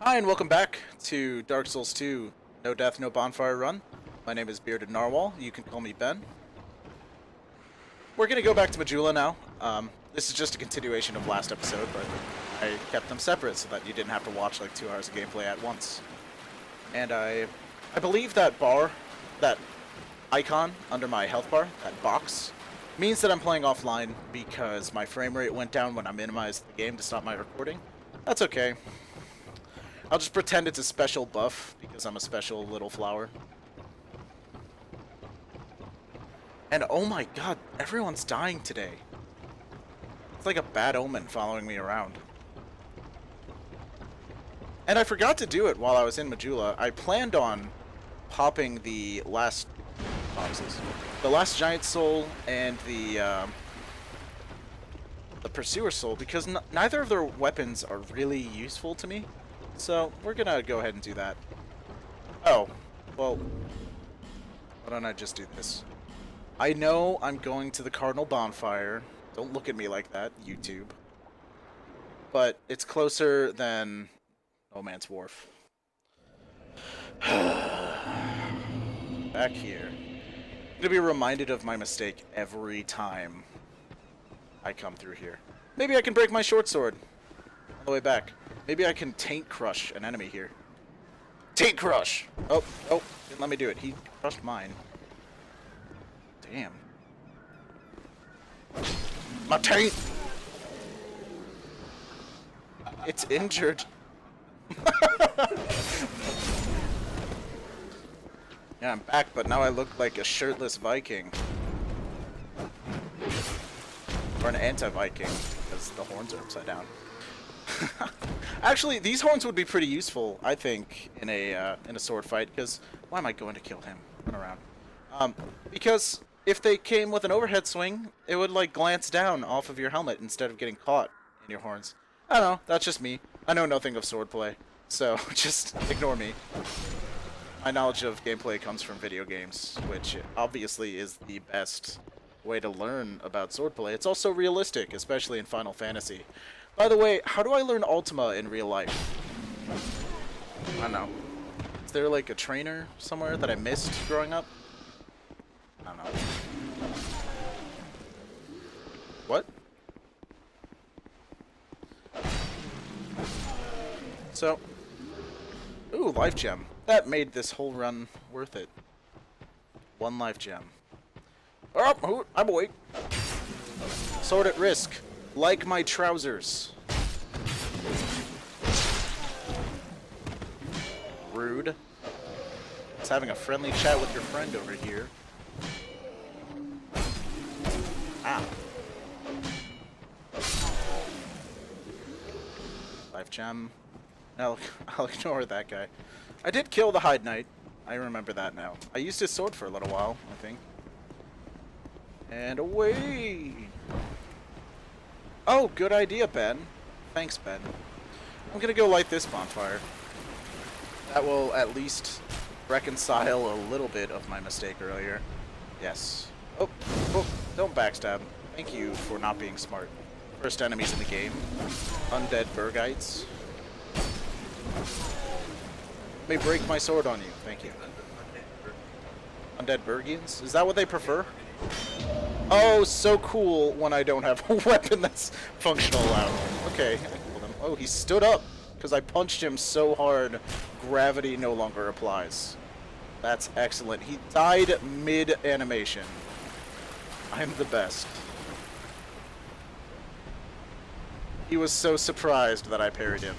Hi, and welcome back to Dark Souls 2 No Death, No Bonfire Run. My name is Bearded Narwhal. You can call me Ben. We're going to go back to Majula now. This is just a continuation of last episode, but I kept them separate so that you didn't have to watch like 2 hours of gameplay at once. And I believe that bar, that icon under my health bar, that box, means that I'm playing offline because my frame rate went down when I minimized the game to stop my recording. That's okay. I'll just pretend it's a special buff, because I'm a special little flower. And oh my god, everyone's dying today. It's like a bad omen following me around. And I forgot to do it while I was in Majula. I planned on popping the last boxes. The last giant soul and the pursuer soul, because neither of their weapons are really useful to me. So, we're gonna go ahead and do that. Oh, well, why don't I just do this? I know I'm going to the Cardinal Bonfire. Don't look at me like that, YouTube. But it's closer than No Man's Wharf. Back here. I'm gonna be reminded of my mistake every time I come through here. Maybe I can break my short sword on the way back. Maybe I can taint crush an enemy here. Taint crush! Oh, didn't let me do it. He crushed mine. Damn. My taint! It's injured. Yeah, I'm back, but now I look like a shirtless Viking. Or an anti-Viking, because the horns are upside down. Actually, these horns would be pretty useful, I think, in a sword fight. Because why am I going to kill him? Run around. Because if they came with an overhead swing, it would like glance down off of your helmet instead of getting caught in your horns. I don't know. That's just me. I know nothing of swordplay, so just ignore me. My knowledge of gameplay comes from video games, which obviously is the best way to learn about swordplay. It's also realistic, especially in Final Fantasy. By the way, how do I learn Ultima in real life? I don't know. Is there like a trainer somewhere that I missed growing up? I don't know. What? So, ooh, life gem. That made this whole run worth it. 1 life gem. Oh, I'm awake. Sword at risk. Like my trousers. Rude. Just having a friendly chat with your friend over here. Ah. Life gem. No, I'll ignore that guy. I did kill the Hide Knight. I remember that now. I used his sword for a little while, I think. And away! Oh, good idea, Ben. Thanks, Ben. I'm gonna go light this bonfire. That will at least reconcile a little bit of my mistake earlier. Yes. Oh, don't backstab. Thank you for not being smart. First enemies in the game. Undead Bergites. May break my sword on you. Thank you. Undead Bergians? Is that what they prefer? Oh, so cool when I don't have a weapon that's functional out. Okay, I killed him. Oh, he stood up because I punched him so hard, gravity no longer applies. That's excellent. He died mid-animation. I'm the best. He was so surprised that I parried him.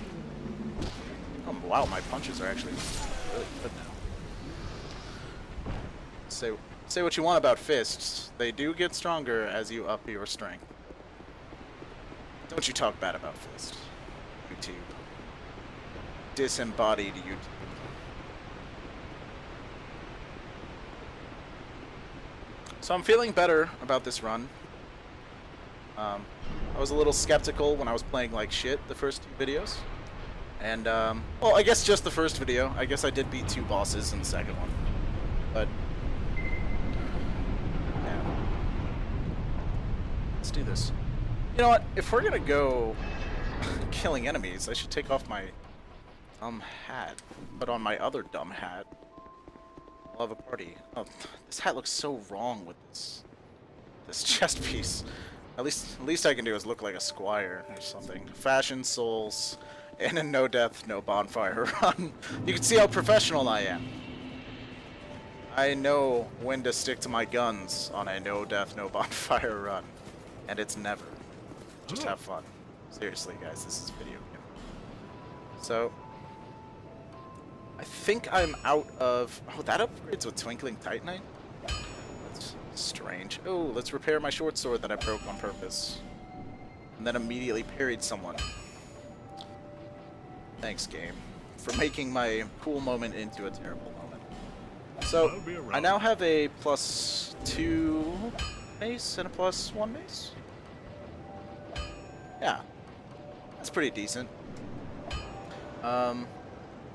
Oh, wow, my punches are actually really good now. Say what you want about fists. They do get stronger as you up your strength. Don't you talk bad about fists. YouTube. Disembodied YouTube. So I'm feeling better about this run. I was a little skeptical when I was playing like shit the first 2 videos. And, well, I guess just the first video. I guess I did beat 2 bosses in the second one. But let's do this. You know what? If we're gonna go killing enemies, I should take off my dumb hat. Put on my other dumb hat. I'll have a party. Oh, this hat looks so wrong with this chest piece. Least I can do is look like a squire or something. Fashion souls and a no death, no bonfire run. You can see how professional I am. I know when to stick to my guns on a no death, no bonfire run. And it's never. Just have fun. Seriously, guys, this is a video game. So, I think I'm out of... Oh, that upgrades with Twinkling Titanite? That's strange. Oh, let's repair my short sword that I broke on purpose. And then immediately parried someone. Thanks, game, for making my cool moment into a terrible moment. So, I now have a +2 mace and a +1 mace. Yeah, that's pretty decent.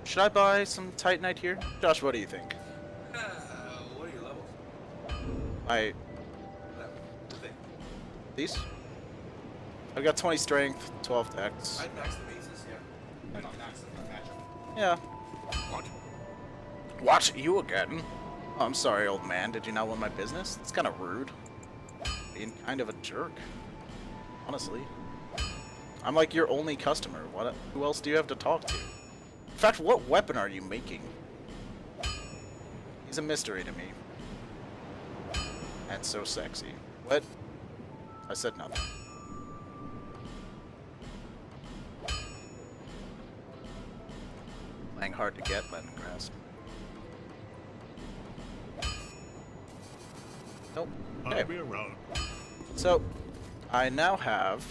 Should I buy some Titanite here? Josh, what do you think? What are your levels? These? I've got 20 strength, 12 dex. I'd max the bases, yeah. Not max them, but match them. Yeah. What? Watch you again? Oh, I'm sorry, old man. Did you not want my business? It's kind of rude. Being kind of a jerk. Honestly. I'm like your only customer. Who else do you have to talk to? In fact, what weapon are you making? He's a mystery to me. And so sexy. What? I said nothing. Playing hard to get, Leningrad. Nope. Okay. I'll be around. So, I now have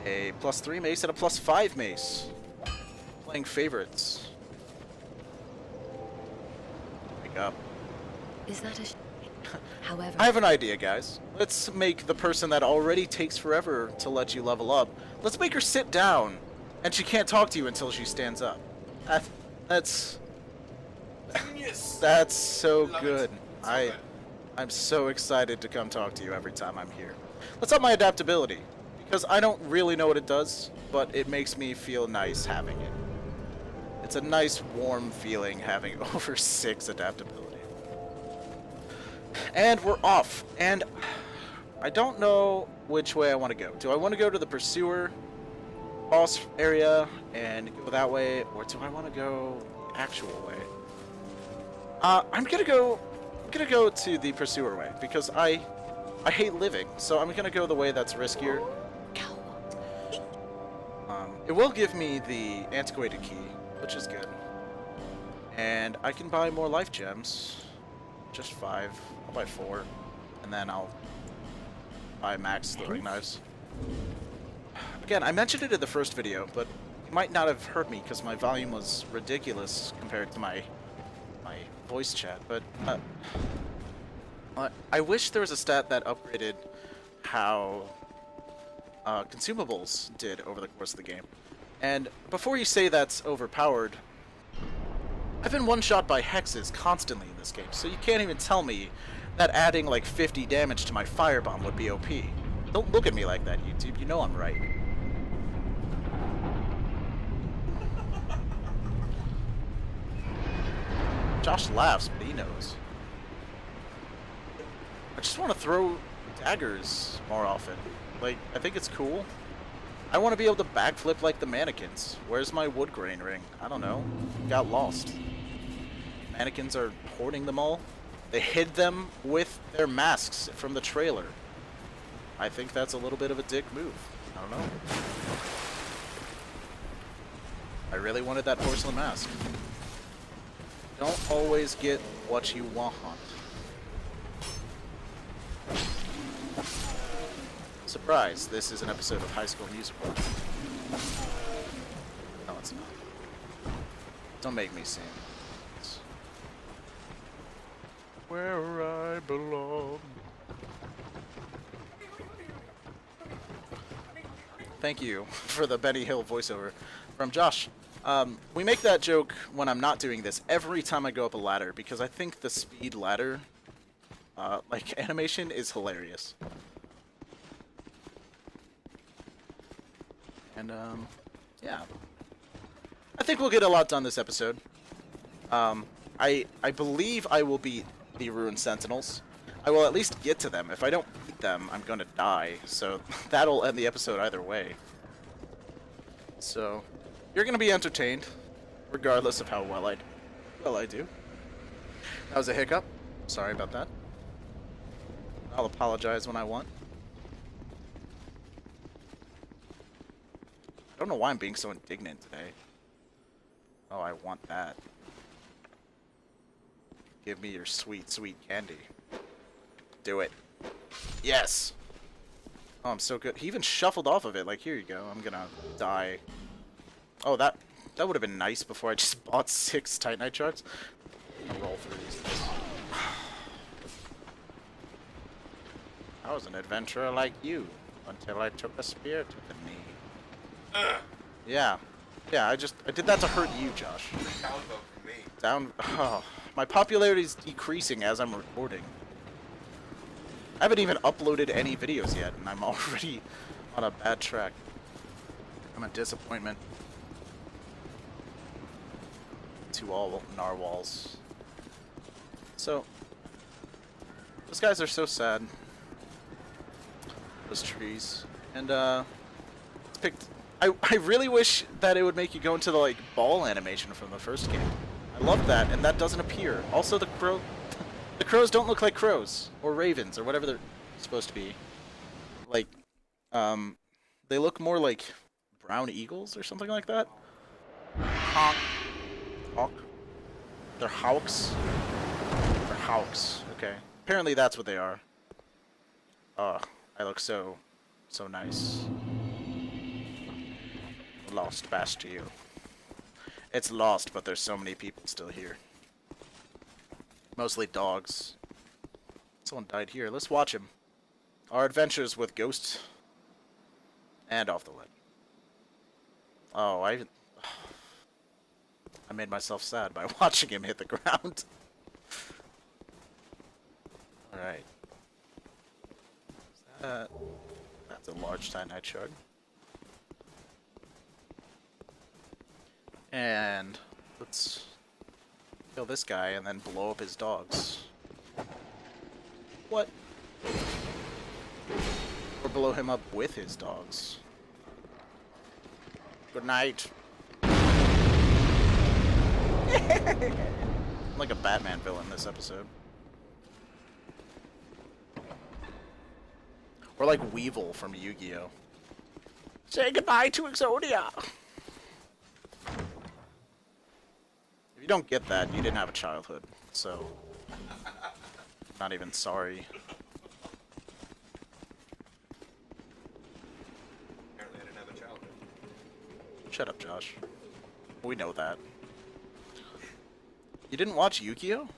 a +3 mace and a +5 mace. Playing favorites. Wake up. Is that a However, I have an idea, guys. Let's make the person that already takes forever to let you level up, let's make her sit down, and she can't talk to you until she stands up. That's Genius! that's so Love good. it. So good. I'm so excited to come talk to you every time I'm here. Let's up my adaptability, because I don't really know what it does, but it makes me feel nice having it. It's a nice, warm feeling having over 6 adaptability. And we're off, and I don't know which way I want to go. Do I want to go to the Pursuer boss area and go that way, or do I want to go the actual way? I'm gonna go to the Pursuer way, because I hate living, so I'm gonna go the way that's riskier. It will give me the antiquated key, which is good. And I can buy more life gems. Just 5. I'll buy 4. And then I'll buy max throwing knives. Again, I mentioned it in the first video, but you might not have heard me because my volume was ridiculous compared to my voice chat. But I wish there was a stat that upgraded how consumables did over the course of the game. And before you say that's overpowered, I've been one-shot by hexes constantly in this game, so you can't even tell me that adding like 50 damage to my firebomb would be OP. Don't look at me like that, YouTube. You know I'm right. Josh laughs, but he knows. I just want to throw daggers more often. Like, I think it's cool. I want to be able to backflip like the mannequins. Where's my wood grain ring? I don't know. Got lost. Mannequins are hoarding them all. They hid them with their masks from the trailer. I think that's a little bit of a dick move. I don't know. I really wanted that porcelain mask. Don't always get what you want. Surprise, this is an episode of High School Musical. No, it's not. Don't make me sing. It's where I belong. Thank you for the Benny Hill voiceover from Josh. We make that joke when I'm not doing this every time I go up a ladder because I think the speed ladder like animation is hilarious. And yeah. I think we'll get a lot done this episode. I believe I will beat the Ruin Sentinels. I will at least get to them. If I don't beat them, I'm gonna die. So that'll end the episode either way. So you're gonna be entertained, regardless of how well I do. That was a hiccup. Sorry about that. I'll apologize when I want. I don't know why I'm being so indignant today. Oh, I want that. Give me your sweet, sweet candy. Do it. Yes! Oh, I'm so good. He even shuffled off of it. Like, here you go. I'm gonna die. Oh, that would have been nice before I just bought 6 Titanite shards. I'll roll through these things. I was an adventurer like you until I took a spear to the knee. Yeah. Yeah, I did that to hurt you, Josh. Down vote for me. Down. Oh, my popularity is decreasing as I'm recording. I haven't even uploaded any videos yet, and I'm already on a bad track. I'm a disappointment to all narwhals. So, those guys are so sad. Those trees. And, picked. I really wish that it would make you go into the, like, ball animation from the first game. I love that, and that doesn't appear. Also, the crows don't look like crows, or ravens, or whatever they're supposed to be. Like, they look more like brown eagles, or something like that. Hawk. Hawk? They're hawks? They're hawks, okay. Apparently that's what they are. I look so nice. Lost Bastille. It's lost, but there's so many people still here. Mostly dogs. Someone died here. Let's watch him. Our adventures with Ghost and off the ledge. Oh, I made myself sad by watching him hit the ground. Alright. That's a large Titanite shard. And let's kill this guy and then blow up his dogs. What? Or blow him up with his dogs. Good night. I'm like a Batman villain this episode. Or like Weevil from Yu-Gi-Oh! Say goodbye to Exodia! If you don't get that, you didn't have a childhood, so not even sorry. Apparently I didn't have a childhood. Shut up, Josh. We know that. You didn't watch Yu-Gi-Oh?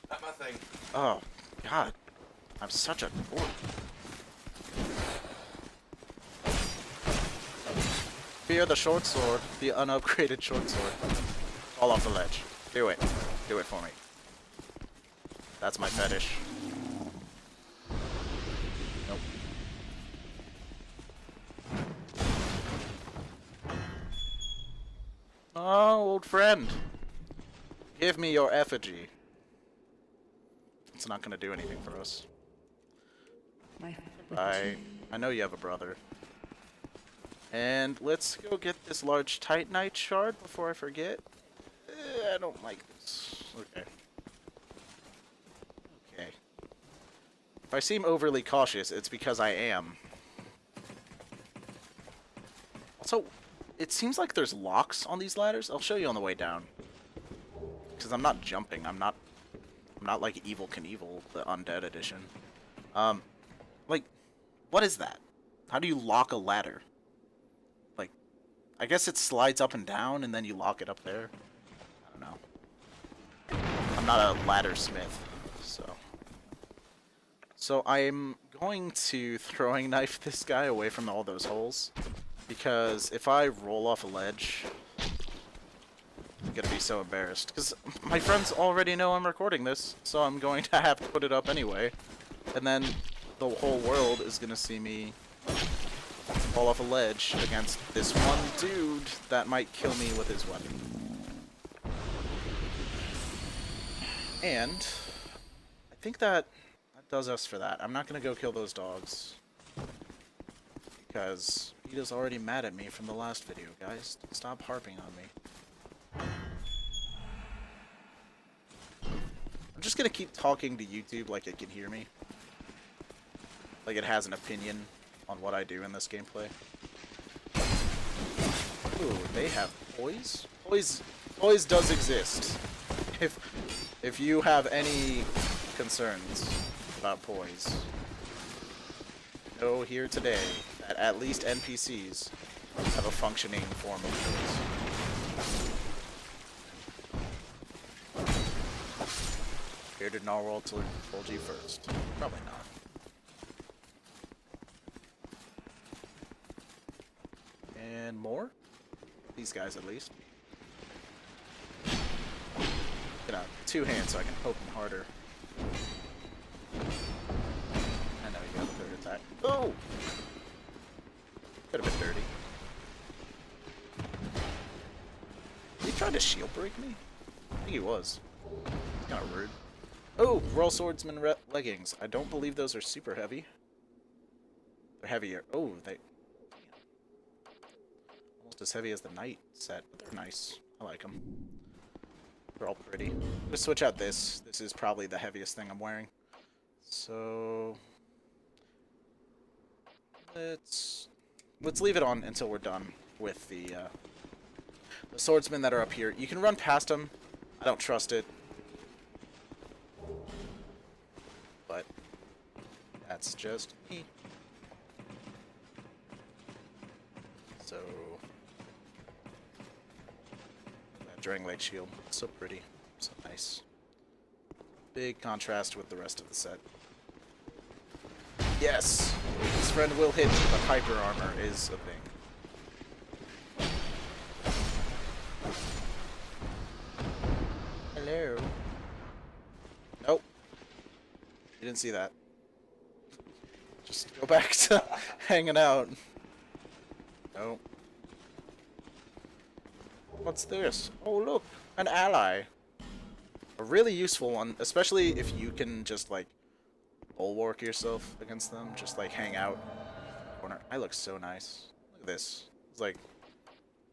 Not my thing. Oh, God. I'm such a dork. Fear the short sword, the unupgraded short sword. Fall off the ledge. Do it. Do it for me. That's my fetish. Nope. Oh, old friend. Give me your effigy. It's not gonna do anything for us. I know you have a brother. And let's go get this large Titanite shard before I forget. I don't like this. Okay. Okay. If I seem overly cautious, it's because I am. Also, it seems like there's locks on these ladders. I'll show you on the way down. Because I'm not jumping. I'm not like Evil Knievel, the Undead edition. Like, what is that? How do you lock a ladder? Like, I guess it slides up and down and then you lock it up there. I don't know. I'm not a ladder smith, so. So I'm going to throwing knife this guy away from all those holes. Because if I roll off a ledge, I'm gonna be so embarrassed. Because my friends already know I'm recording this, so I'm going to have to put it up anyway. And then the whole world is gonna see me fall off a ledge against this one dude that might kill me with his weapon. And I think that does us for that. I'm not gonna go kill those dogs because Vita's already mad at me from the last video, guys. Stop harping on me. I'm just gonna keep talking to YouTube like it can hear me. Like it has an opinion on what I do in this gameplay. Ooh, they have poise? Poise does exist. If you have any concerns about poise, know here today that at least NPCs have a functioning form of poise. Bearded Narwhal told you first. Probably not. And more? These guys at least. Get out. 2 hands so I can poke them harder. I know you got the third attack. Oh! Could have been dirty. He tried to shield break me? I think he was. Kinda rude. Oh! Royal Swordsman leggings. I don't believe those are super heavy. They're heavier. Oh, they... almost as heavy as the Knight set, but they're nice. I like them. They're all pretty. Just switch out this. This is probably the heaviest thing I'm wearing. So let's leave it on until we're done with the swordsmen that are up here. You can run past them. I don't trust it, but that's just me. So that Drang Lake shield, so pretty, so nice. Big contrast with the rest of the set. Yes! His friend will hit, but hyper armor is a thing. Hello? Nope. You didn't see that. Just go back to hanging out. Nope. What's this? Oh look! An ally! A really useful one, especially if you can just, like, bulwark yourself against them. Just, like, hang out. Corner. I look so nice. Look at this. It's like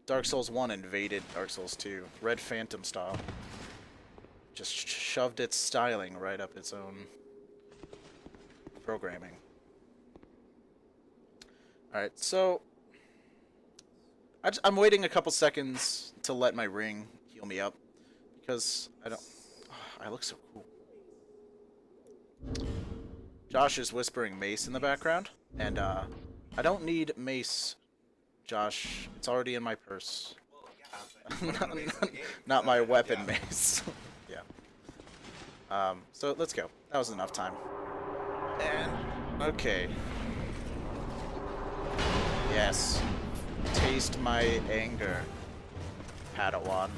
Dark Souls 1 invaded Dark Souls 2. Red Phantom style. Just shoved its styling right up its own programming. Alright, so I'm waiting a couple seconds to let my ring heal me up. Because I don't... I look so cool. Josh is whispering mace in the background, and I don't need mace, Josh. It's already in my purse. Not my weapon mace. Yeah. So let's go. That was enough time. And okay. Yes. Taste my anger, Padawan.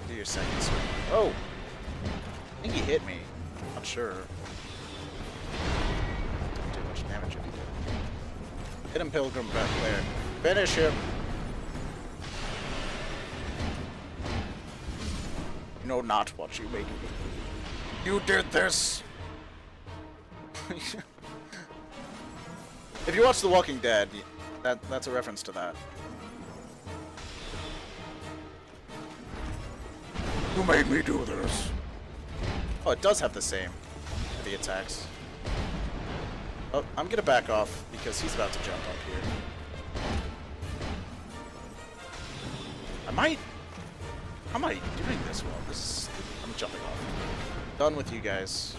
Do your second swing. Oh! I think he hit me. Not sure. Don't do much damage if he did. Hit him, Pilgrim back there. Finish him! You know not what you make me. You did this! If you watch The Walking Dead, that's a reference to that. Who made me do this? Oh, it does have the same. The attacks. Oh, I'm gonna back off because he's about to jump up here. How am I doing this well? I'm jumping off. Done with you guys.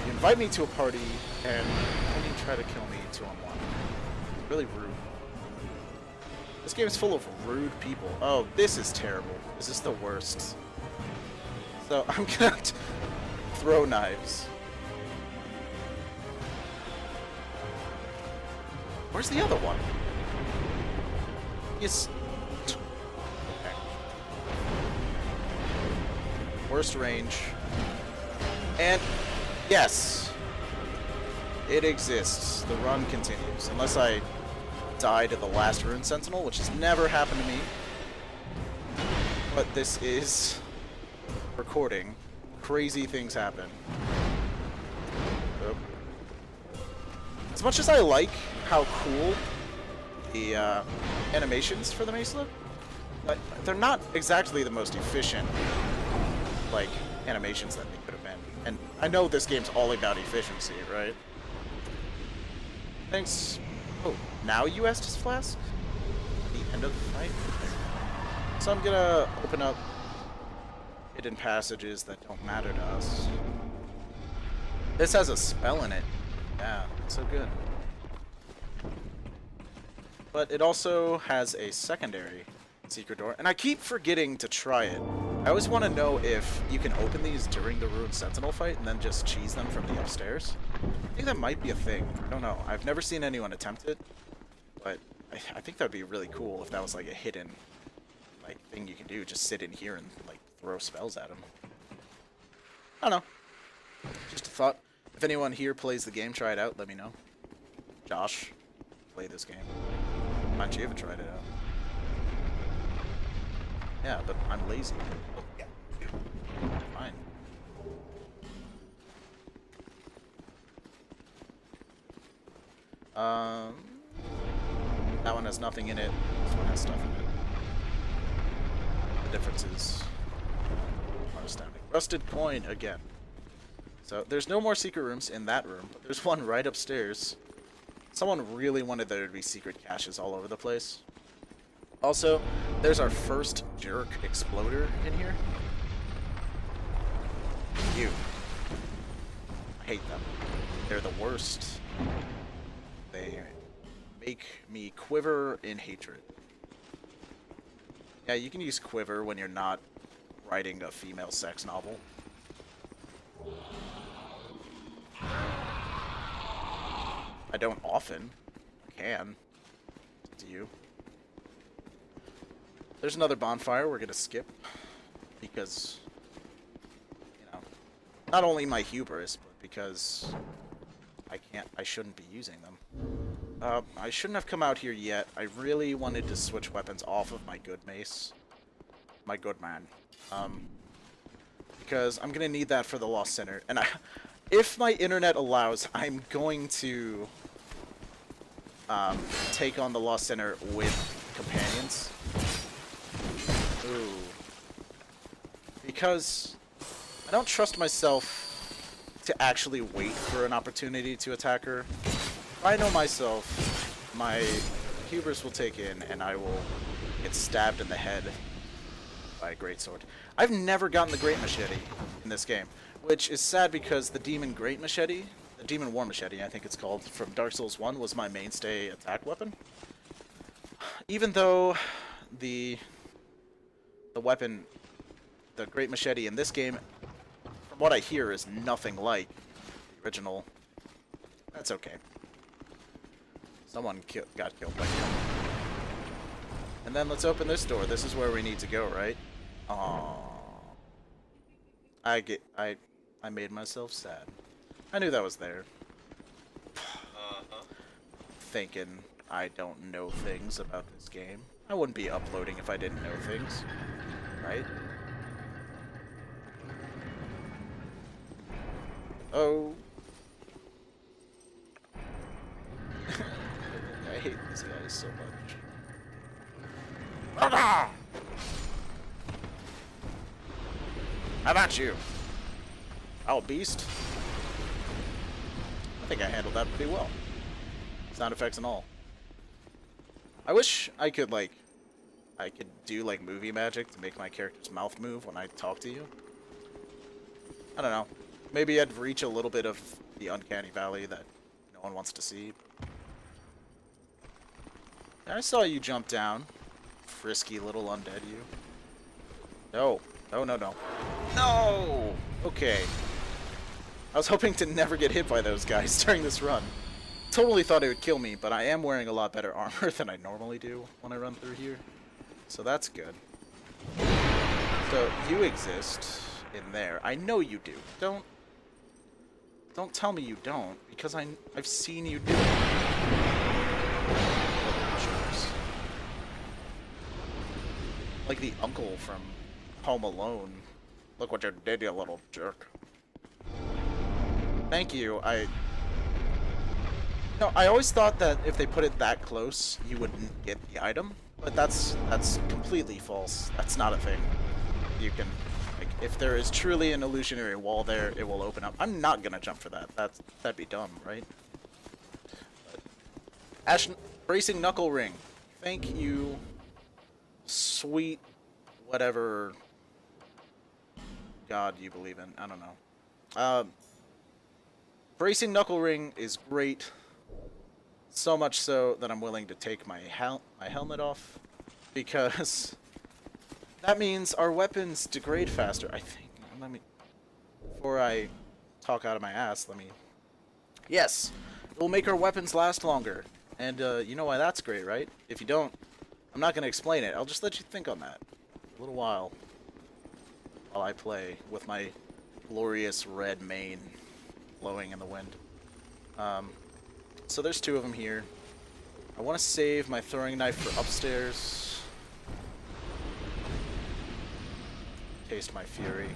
You invite me to a party and then you try to kill me 2-on-1. Really rude. This game is full of rude people. Oh, this is terrible. Is this the worst? So I'm gonna throw knives. Where's the other one? Yes. Okay. Worst range. And yes. It exists. The run continues. Unless I die to the last Ruin Sentinel, which has never happened to me. But this is recording. Crazy things happen. As much as I like how cool the animations for the mace look, but they're not exactly the most efficient, like, animations that they could have been. And I know this game's all about efficiency, right? Thanks. Oh, now you Estus Flask? The end of the fight? So I'm gonna open up hidden passages that don't matter to us. This has a spell in it. Yeah, so good. But it also has a secondary secret door, and I keep forgetting to try it. I always want to know if you can open these during the Ruin Sentinel fight and then just cheese them from the upstairs. I think that might be a thing. I don't know. I've never seen anyone attempt it, but I think that would be really cool if that was like a hidden like thing you can do. Just sit in here and like throw spells at them. I don't know. Just a thought. If anyone here plays the game, try it out. Let me know. Josh, play this game. Why don't you ever tried it out? Yeah, but I'm lazy. Oh, yeah. Fine. That one has nothing in it. This one has stuff in it. The differences are astounding. Rusted coin again. So there's no more secret rooms in that room, but there's one right upstairs. Someone really wanted there to be secret caches all over the place. Also, there's our first jerk exploder in here. You. I hate them. They're the worst. They make me quiver in hatred. Yeah, you can use quiver when you're not writing a female sex novel. I don't often. I can. It's up to you. There's another bonfire we're gonna skip because, you know, not only my hubris, but because I shouldn't be using them. I shouldn't have come out here yet. I really wanted to switch weapons off of my good mace. My good man. Because I'm gonna need that for the Lost Center. And if my internet allows, I'm going to take on the Lost Center with companions. Ooh. Because I don't trust myself to actually wait for an opportunity to attack her. If I know myself, my hubris will take in and I will get stabbed in the head by a greatsword. I've never gotten the Great Machete in this game, which is sad because the Demon Great Machete, the Demon War Machete, I think it's called, from Dark Souls 1 was my mainstay attack weapon. Even though the weapon, the Great Machete in this game, from what I hear, is nothing like the original. That's okay. Someone got killed by him. And then let's open this door. This is where we need to go, right? Aww. I made myself sad. I knew that was there. Thinking I don't know things about this game. I wouldn't be uploading if I didn't know things. Right? Oh. I hate these guys so much. How about you? Oh, beast. I think I handled that pretty well. Sound effects and all. I wish I could, like, do, like, movie magic to make my character's mouth move when I talk to you. I don't know. Maybe I'd reach a little bit of the uncanny valley that no one wants to see. I saw you jump down. Frisky little undead you. No. No, no, no. No! Okay. I was hoping to never get hit by those guys during this run. Totally thought it would kill me, but I am wearing a lot better armor than I normally do when I run through here. So that's good. So you exist in there. I know you do. Don't don't tell me you don't, because I've seen you do it. Like the uncle from Home Alone. Look what you did, you little jerk. Thank you. No, I always thought that if they put it that close, you wouldn't get the item, but that's completely false. That's not a thing. You can, like, if there is truly an illusionary wall there, it will open up. I'm not gonna jump for that. That'd be dumb, right? But Bracing Knuckle Ring. Thank you, sweet whatever god you believe in. I don't know. Bracing Knuckle Ring is great. So much so that I'm willing to take my helmet off, because that means our weapons degrade faster, I think. Before I talk out of my ass, yes, it will make our weapons last longer. And you know why that's great, right? If you don't, I'm not going to explain it. I'll just let you think on that a little while I play with my glorious red mane blowing in the wind. So there's two of them here. I want to save my throwing knife for upstairs. Taste my fury.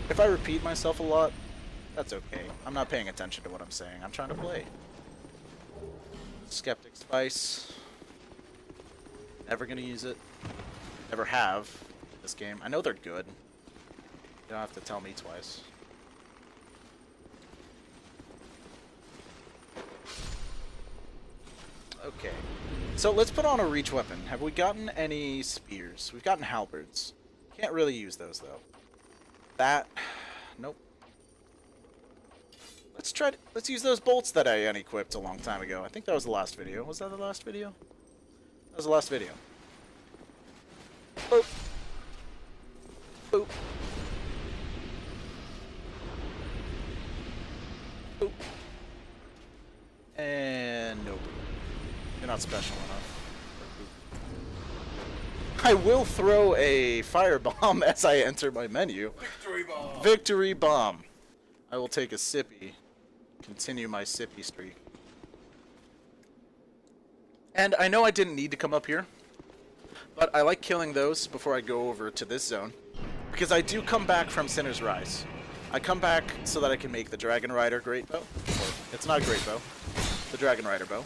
If I repeat myself a lot, that's okay. I'm not paying attention to what I'm saying. I'm trying to play. Skeptic Spice. Never gonna use it. Never have this game. I know they're good. You don't have to tell me twice. Okay, so let's put on a reach weapon. Have we gotten any spears? We've gotten halberds. Can't really use those though. That, nope. Let's use those bolts that I unequipped a long time ago. I think that was the last video. Was that the last video? That was the last video. Boop. Boop. Boop. And nope. You're not special enough. I will throw a firebomb as I enter my menu. Victory bomb! Victory bomb. I will take a sippy. Continue my sippy streak. And I know I didn't need to come up here, but I like killing those before I go over to this zone, because I do come back from Sinner's Rise. I come back so that I can make the Dragon Rider great bow. Or, it's not a great bow. The Dragon Rider bow.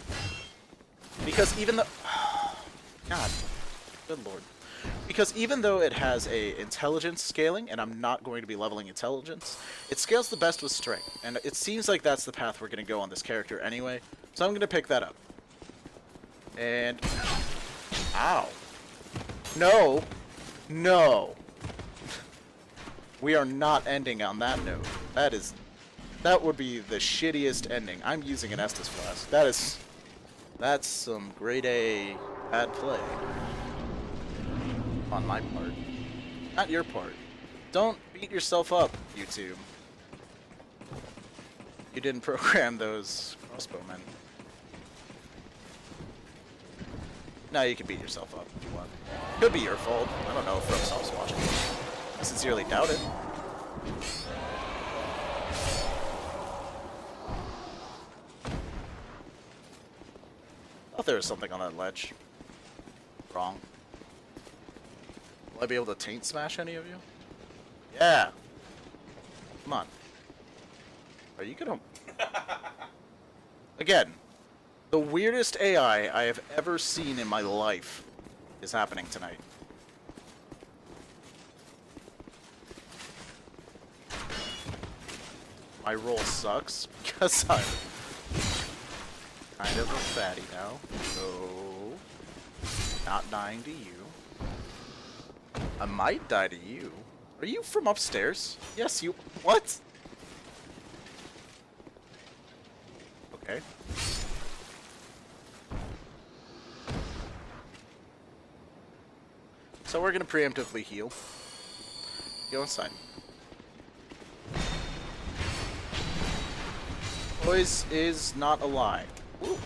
Because even though... God. Good lord. Because even though it has a intelligence scaling, and I'm not going to be leveling intelligence, it scales the best with strength. And it seems like that's the path we're going to go on this character anyway. So I'm going to pick that up. And... Ow. No. No. We are not ending on that note. That would be the shittiest ending. I'm using an Estus Flask. That's some grade A bad play. On my part. Not your part. Don't beat yourself up, YouTube. You didn't program those crossbowmen. No, you can beat yourself up if you want. Could be your fault. I don't know if Roxel's watching. I sincerely doubt it. I thought there was something on that ledge. Wrong. Will I be able to taint smash any of you? Yeah. Come on. Are you gonna... Again, the weirdest AI I have ever seen in my life is happening tonight. My roll sucks because I'm kind of a fatty now. So, not dying to you. I might die to you. Are you from upstairs? Yes, you... What? Okay. So we're gonna preemptively heal. Go inside. Poise is not a lie. Woo.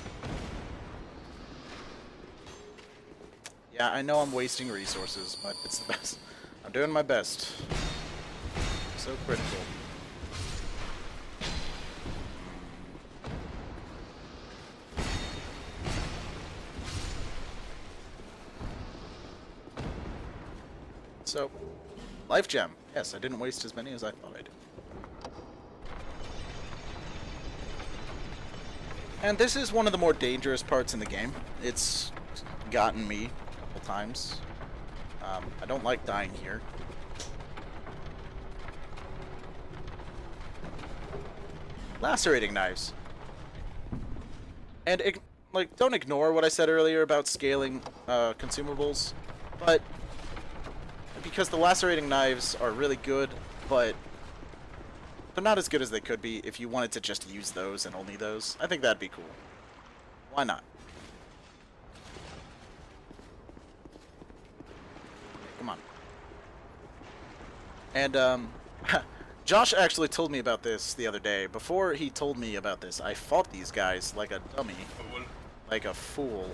Yeah, I know I'm wasting resources, but it's the best. I'm doing my best. So critical. So, life gem. Yes, I didn't waste as many as I thought I did. And this is one of the more dangerous parts in the game. It's gotten me a couple times. I don't like dying here. Lacerating knives. And, like, don't ignore what I said earlier about scaling consumables. But, because the lacerating knives are really good, but they're not as good as they could be if you wanted to just use those and only those. I think that'd be cool. Why not? Come on. And, Josh actually told me about this the other day. Before he told me about this, I fought these guys like a dummy. Like a fool.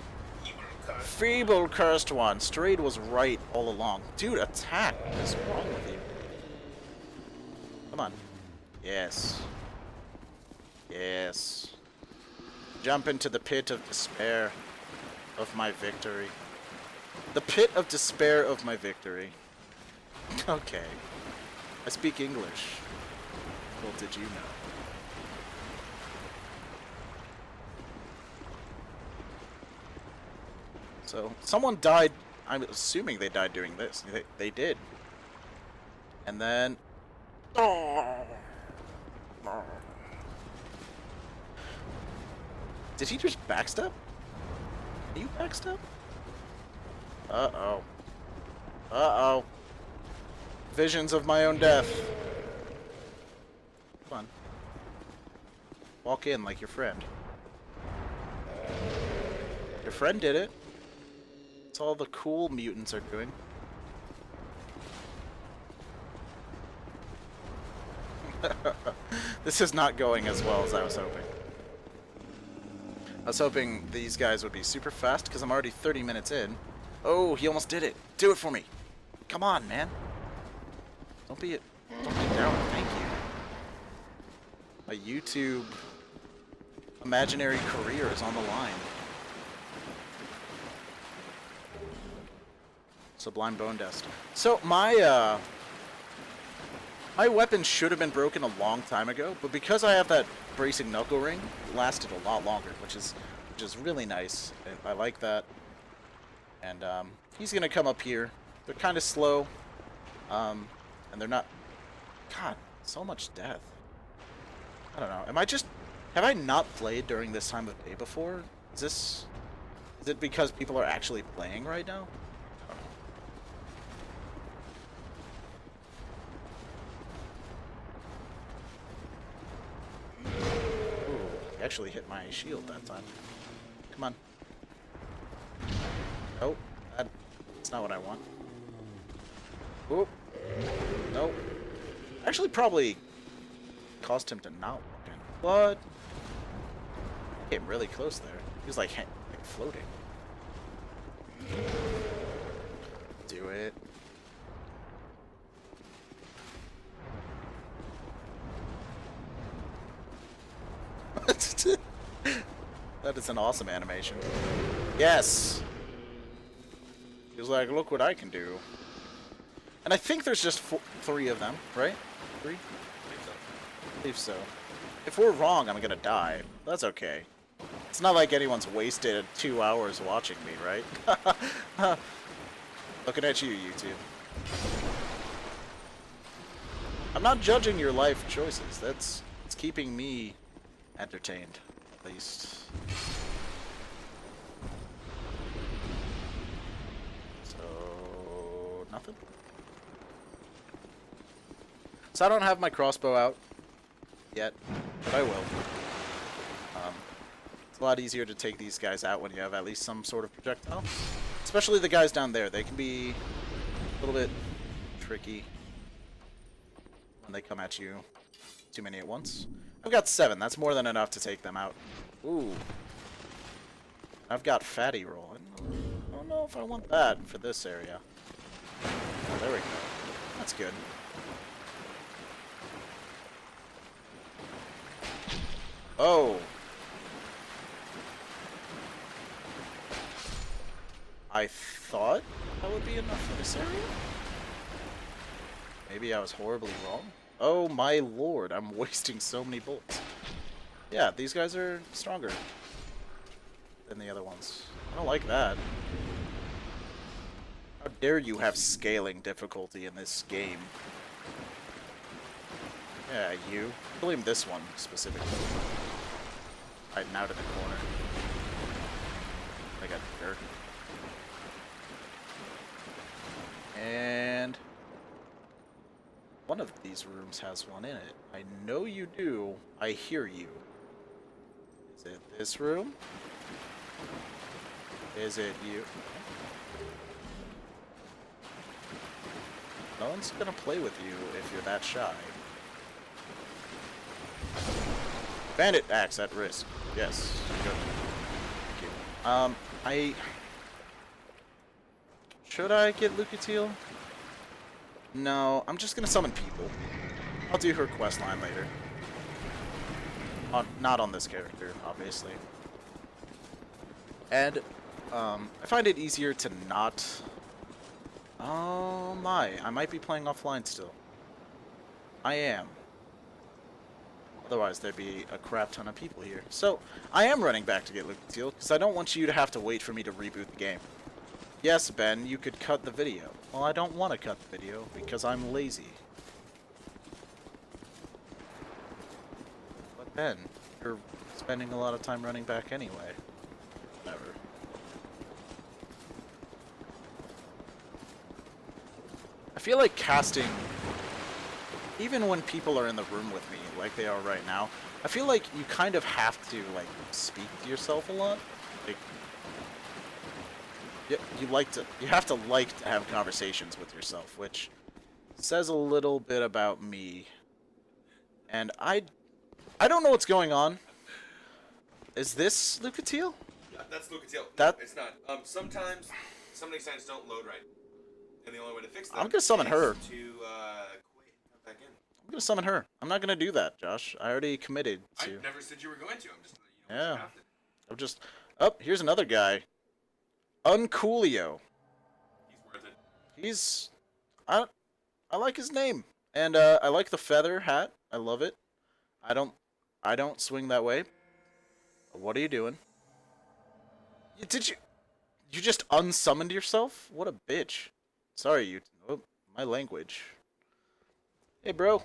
Feeble cursed one. Strayed was right all along. Dude, attack. What is wrong with you? Come on. Yes. Yes. Jump into the pit of despair of my victory. The pit of despair of my victory. Okay. I speak English. Well, did you know? So, someone died. I'm assuming they died doing this. They did. And then... Did he just backstep? Are you backstep? Uh-oh. Uh-oh. Visions of my own death. Come on. Walk in like your friend. Your friend did it. That's all the cool mutants are doing. This is not going as well as I was hoping. I was hoping these guys would be super fast because I'm already 30 minutes in. Oh, he almost did it. Do it for me. Come on, man. Don't be down. Thank you. A YouTube imaginary career is on the line. Sublime Bone Dust. So my my weapon should have been broken a long time ago, but because I have that bracing knuckle ring, it lasted a lot longer, which is really nice. I like that. And he's gonna come up here. They're kind of slow, and they're not. God, so much death. I don't know. Have I not played during this time of day before? Is it because people are actually playing right now? Ooh, actually hit my shield that time. Come on. Nope. That's not what I want. Oop. Nope. Actually, probably caused him to not walk in. What? Came really close there. He was like floating. Do it. That is an awesome animation. Yes! He was like, look what I can do. And I think there's just 3 of them, right? 3? I believe so. If we're wrong, I'm gonna die. That's okay. It's not like anyone's wasted 2 hours watching me, right? Looking at you, YouTube. I'm not judging your life choices. It's keeping me entertained, at least. So, nothing? So I don't have my crossbow out yet, but I will. It's a lot easier to take these guys out when you have at least some sort of projectile. Especially the guys down there. They can be a little bit tricky when they come at you too many at once. I've got 7. That's more than enough to take them out. Ooh. I've got fatty roll. I don't know if I want that for this area. Oh, there we go. That's good. Oh. I thought that would be enough for this area? Maybe I was horribly wrong? Oh my lord, I'm wasting so many bullets. Yeah, these guys are stronger than the other ones. I don't like that. How dare you have scaling difficulty in this game? Yeah, you. Blame this one, specifically. Hiding out in the corner. Like a jerk. And... one of these rooms has one in it. I know you do. I hear you. Is it this room? Is it you? No one's gonna play with you if you're that shy. Bandit axe at risk. Yes. Good. Thank you. Should I get Lucatiel? No, I'm just gonna summon people. I'll do her quest line later. Not on this character, obviously. And, I find it easier to not... Oh my, I might be playing offline still. I am. Otherwise, there'd be a crap ton of people here. So, I am running back to get Lucatiel, because I don't want you to have to wait for me to reboot the game. Yes, Ben, you could cut the video. Well, I don't want to cut the video, because I'm lazy. But Ben, you're spending a lot of time running back anyway. Whatever. I feel like casting, even when people are in the room with me, like they are right now, I feel like you kind of have to, like, speak to yourself a lot. Like, you have to like to have conversations with yourself, which says a little bit about me. And I don't know what's going on. Is this Lucatiel? Yeah, that's Lucatiel. That No, it's not. Sometimes some of these signs don't load right. And the only way to fix them I'm gonna summon her. is to quit, come back in. I'm gonna summon her. I'm not gonna do that, Josh. I already committed I to. never said you were going to. I'm just letting you know Yeah. what you have to. I'm just. Oh, here's another guy. Uncoolio. He's worth it. He's. I like his name, and I like the feather hat. I love it. I don't swing that way. What are you doing? You just unsummoned yourself? What a bitch. Sorry, you. Oh, my language. Hey, bro.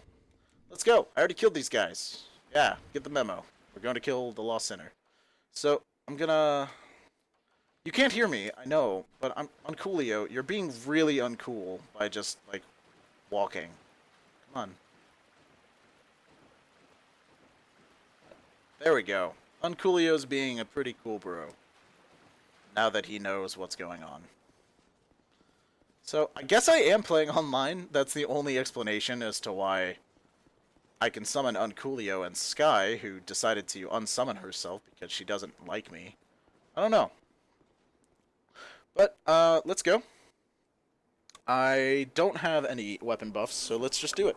Let's go. I already killed these guys. Yeah, get the memo. We're going to kill the Lost Sinner. So, I'm gonna... You can't hear me, I know, but I'm Uncoolio. You're being really uncool by just, like, walking. Come on. There we go. Uncoolio's being a pretty cool bro. Now that he knows what's going on. So, I guess I am playing online. That's the only explanation as to why I can summon Uncoolio and Sky, who decided to unsummon herself because she doesn't like me. I don't know. But, let's go. I don't have any weapon buffs, so let's just do it.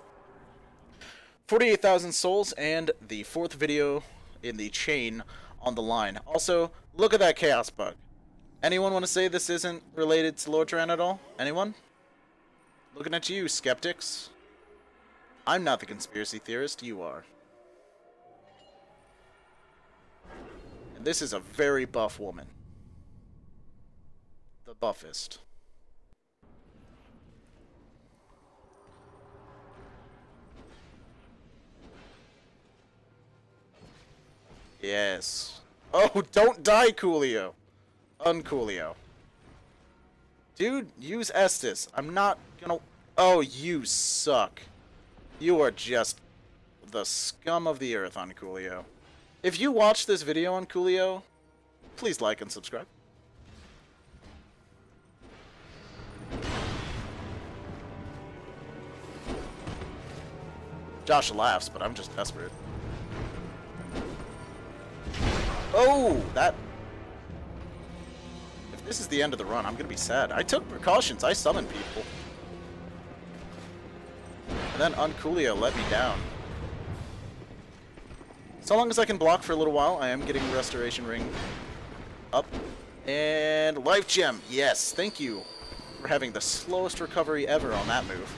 48,000 souls and the 4th video in the chain on the line. Also, look at that chaos bug. Anyone want to say this isn't related to Lord Tyran at all? Anyone? Looking at you, skeptics. I'm not the conspiracy theorist, you are. And this is a very buff woman. The buffest. Yes. Oh, don't die, Coolio. Uncoolio. Dude, use Estus. I'm not gonna... Oh, you suck. You are just the scum of the earth, Uncoolio. If you watch this video, Uncoolio, please like and subscribe. Josh laughs, but I'm just desperate. Oh, that... If this is the end of the run, I'm gonna be sad. I took precautions. I summoned people. And then Uncoolio let me down. So long as I can block for a little while, I am getting Restoration Ring up. And Life Gem. Yes, thank you for having the slowest recovery ever on that move.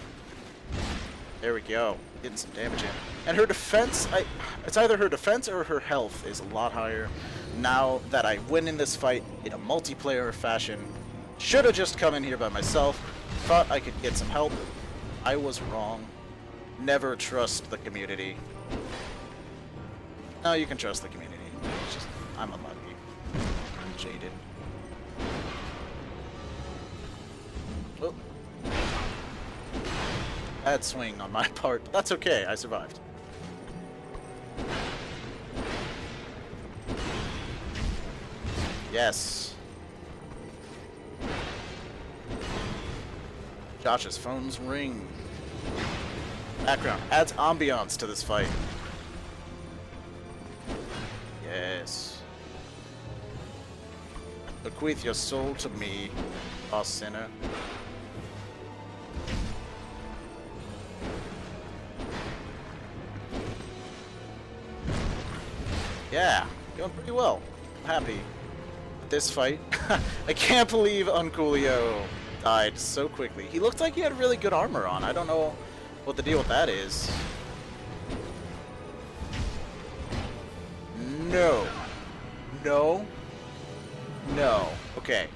There we go. Getting some damage in. And her defense, it's either her defense or her health is a lot higher now that I win in this fight in a multiplayer fashion. Should have just come in here by myself. Thought I could get some help. I was wrong. Never trust the community. No, you can trust the community. It's just, I'm unlucky. I'm jaded. Oh. Bad swing on my part, but that's okay. I survived. Yes. Josh's phone's ring. Background adds ambiance to this fight. Yes. Bequeath your soul to me, lost sinner. Yeah, going pretty well. I'm happy with this fight. I can't believe Uncoolio died so quickly. He looked like he had really good armor on. I don't know what the deal with that is. No. No. No. Okay.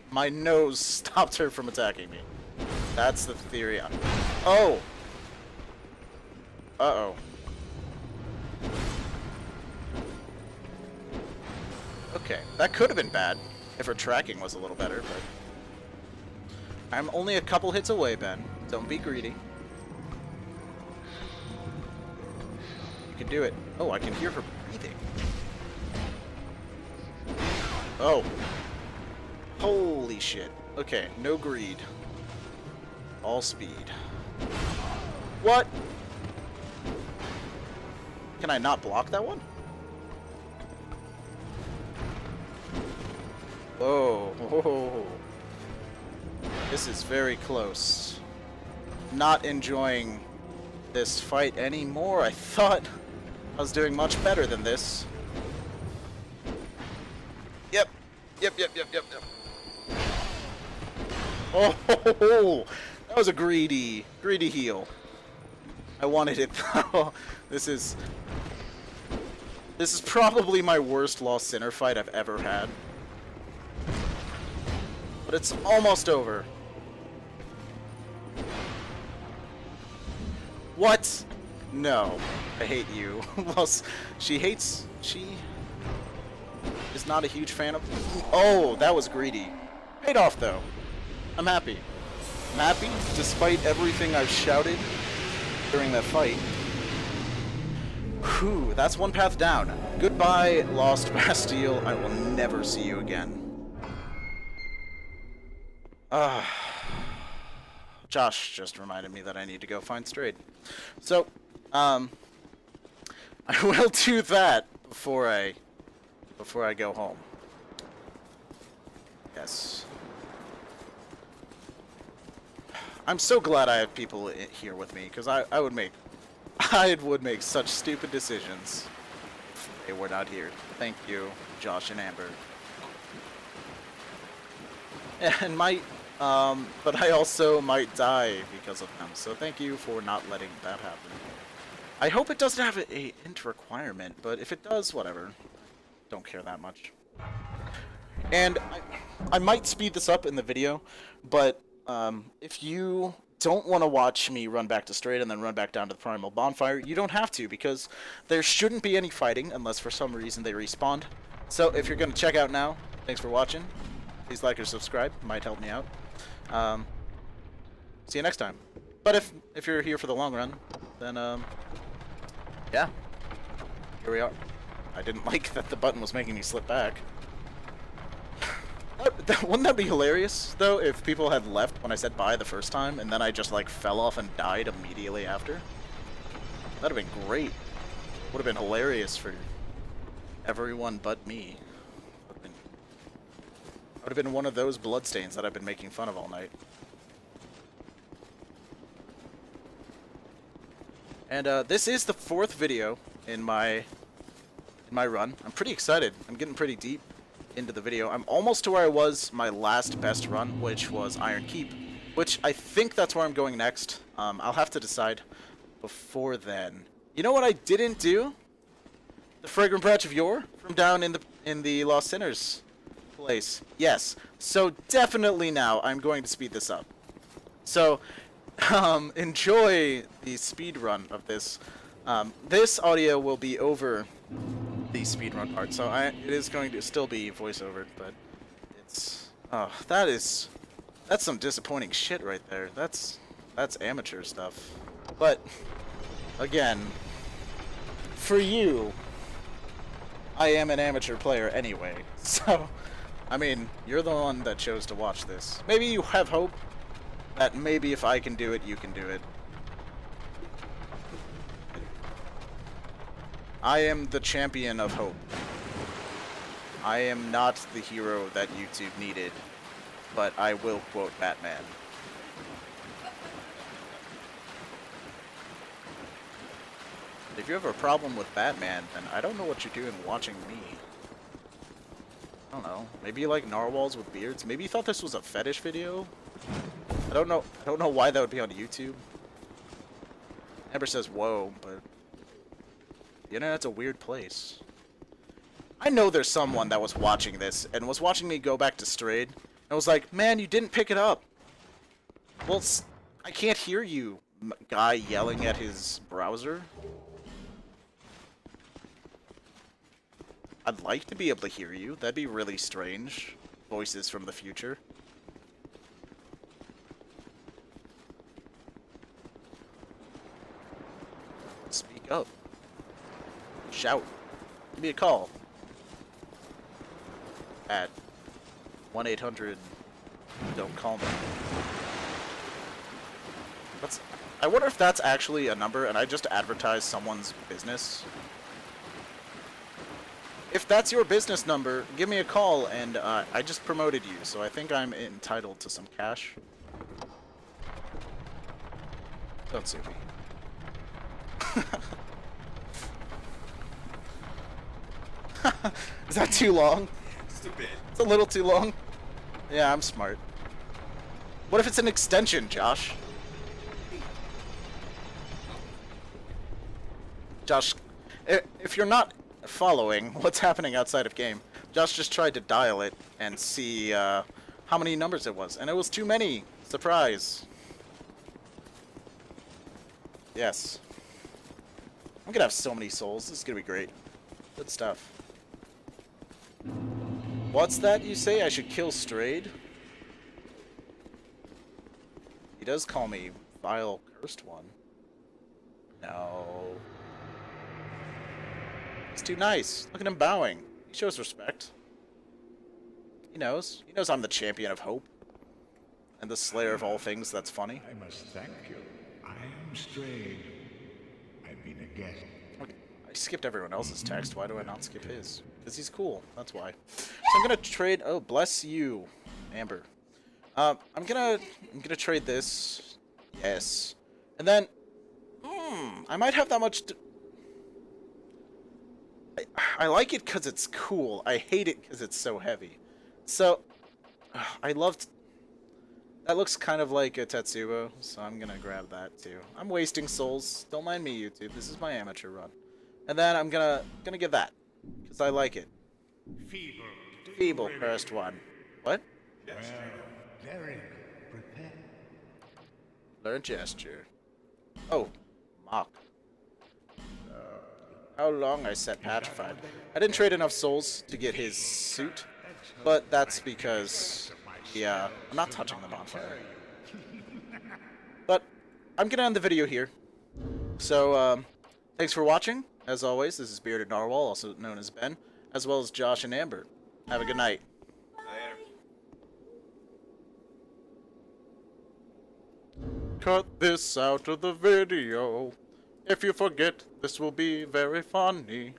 My nose stopped her from attacking me. That's the theory. Oh! Uh-oh. Okay, that could have been bad if her tracking was a little better, but I'm only a couple hits away, Ben. Don't be greedy. You can do it. Oh, I can hear her breathing. Oh. Holy shit. Okay, no greed. All speed. What? Can I not block that one? Whoa. Whoa. This is very close. Not enjoying this fight anymore. I thought I was doing much better than this. Yep. Yep. Oh, that was a greedy heal. I wanted it though. This is probably my worst Lost Sinner fight I've ever had. But it's almost over. What? No. I hate you. Well, she is not a huge fan of... Oh, that was greedy. Paid off, though. I'm happy. I'm happy, despite everything I've shouted during that fight. Whew, that's one path down. Goodbye, Lost Bastille. I will never see you again. Josh just reminded me that I need to go find Strayed. So, I will do that before I go home. Yes. I'm so glad I have people here with me, because I would make such stupid decisions if they were not here. Thank you, Josh and Amber. And but I also might die because of them, so thank you for not letting that happen. I hope it doesn't have a int requirement, but if it does, whatever. Don't care that much. And I might speed this up in the video, but if you don't want to watch me run back to Straight and then run back down to the Primal Bonfire, you don't have to, because there shouldn't be any fighting unless for some reason they respawned. So if you're going to check out now, thanks for watching. Please like or subscribe. Might help me out. See you next time. But if you're here for the long run, then yeah, here we are. I didn't like that the button was making me slip back. Wouldn't that be hilarious though if people had left when I said bye the first time and then I just like fell off and died immediately after? That'd have been great. Would have been hilarious for everyone but me. Would have been one of those bloodstains that I've been making fun of all night. And this is the 4th video in my run. I'm pretty excited. I'm getting pretty deep into the video. I'm almost to where I was my last best run, which was Iron Keep. which I think that's where I'm going next. I'll have to decide before then. You know what I didn't do? The Fragrant Branch of Yore from down in the Lost Sinners place. Yes. So definitely now I'm going to speed this up. So enjoy the speed run of this. This audio will be over the speed run part, so it is going to still be voiceover, but it's that's some disappointing shit right there. That's amateur stuff. But again, for you, I am an amateur player anyway. So, I mean, you're the one that chose to watch this. Maybe you have hope that maybe if I can do it, you can do it. I am the champion of hope. I am not the hero that YouTube needed, but I will quote Batman. If you have a problem with Batman, then I don't know what you're doing watching me. I don't know. Maybe you like narwhals with beards? Maybe you thought this was a fetish video? I don't know why that would be on YouTube. Amber says, whoa, but the internet's a weird place. I know there's someone that was watching this and was watching me go back to Strayed and was like, man, you didn't pick it up. Well, I can't hear you, guy yelling at his browser. I'd like to be able to hear you. That'd be really strange. Voices from the future. Speak up. Shout. Give me a call. At 1-800 don't call me. I wonder if that's actually a number and I just advertised someone's business. If that's your business number, give me a call, and I just promoted you, so I think I'm entitled to some cash. Don't sue me. Is that too long? Just a bit. It's a little too long. Yeah, I'm smart. What if it's an extension, Josh? Josh, if you're not following what's happening outside of game, Josh just tried to dial it and see how many numbers it was, and it was too many. Surprise. Yes. I'm gonna have so many souls. This is gonna be great. Good stuff. What's that you say? I should kill Strayed? He does call me vile cursed one. No. He's too nice. Look at him bowing. He shows respect. He knows. He knows I'm the champion of hope. And the slayer of all things that's funny. I must thank you. I am Strayed. I've been a guest. Okay. I skipped everyone else's text. Why do I not skip his? Because he's cool. That's why. So I'm gonna trade. Oh, bless you, Amber. I'm gonna trade this. Yes. And then, I might have that much. I like it because it's cool. I hate it because it's so heavy. So, I loved. That looks kind of like a Tetsubo, so I'm gonna grab that too. I'm wasting souls. Don't mind me, YouTube. This is my amateur run. And then I'm gonna give that because I like it. Feeble cursed one. What? Well, Derek, prepare. Learn gesture. Oh, mock. How long I set petrified. I didn't trade enough souls to get his suit, but that's because, yeah, I'm not touching the bonfire. But I'm gonna end the video here. So, thanks for watching. As always, this is Bearded Narwhal, also known as Ben, as well as Josh and Amber. Have a good night. Cut this out of the video. If you forget, this will be very funny.